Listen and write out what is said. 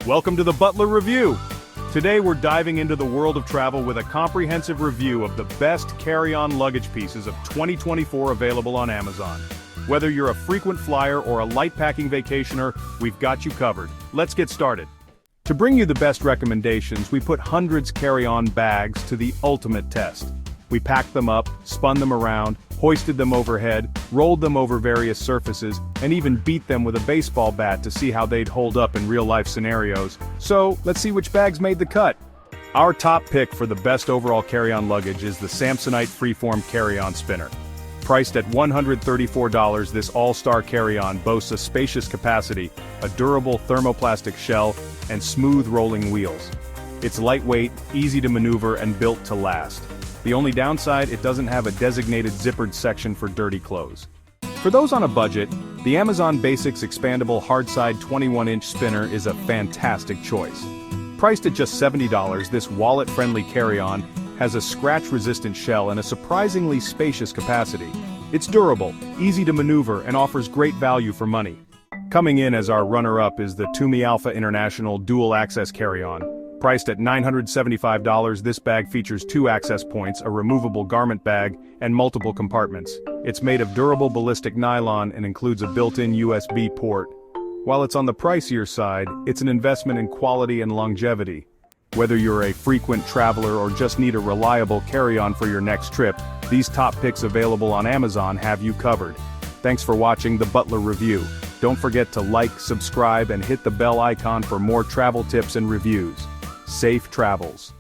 Welcome to the Butler Review. Today we're diving into the world of travel with a comprehensive review of the best carry-on luggage pieces of 2024 available on Amazon. Whether you're a frequent flyer or a light-packing vacationer, we've got you covered. Let's get started. To bring you the best recommendations, we put hundreds carry-on bags to the ultimate test. We packed them up, spun them around, hoisted them overhead, rolled them over various surfaces, and even beat them with a baseball bat to see how they'd hold up in real-life scenarios. So, let's see which bags made the cut. Our top pick for the best overall carry-on luggage is the Samsonite Freeform Carry-on Spinner. Priced at $134, this all-star carry-on boasts a spacious capacity, a durable thermoplastic shell, and smooth rolling wheels. It's lightweight, easy to maneuver, and built to last. The only downside, it doesn't have a designated zippered section for dirty clothes. For those on a budget, the Amazon Basics expandable hardside 21-inch spinner is a fantastic choice. Priced at just $70, this wallet-friendly carry-on has a scratch-resistant shell and a surprisingly spacious capacity. It's durable, easy to maneuver, and offers great value for money. Coming in as our runner-up is the Tumi Alpha International Dual Access Carry-On. Priced at $975, this bag features 2 access points, a removable garment bag, and multiple compartments. It's made of durable ballistic nylon and includes a built-in USB port. While it's on the pricier side, it's an investment in quality and longevity. Whether you're a frequent traveler or just need a reliable carry-on for your next trip, these top picks available on Amazon have you covered. Thanks for watching the Butler Review. Don't forget to like, subscribe, and hit the bell icon for more travel tips and reviews. Safe travels.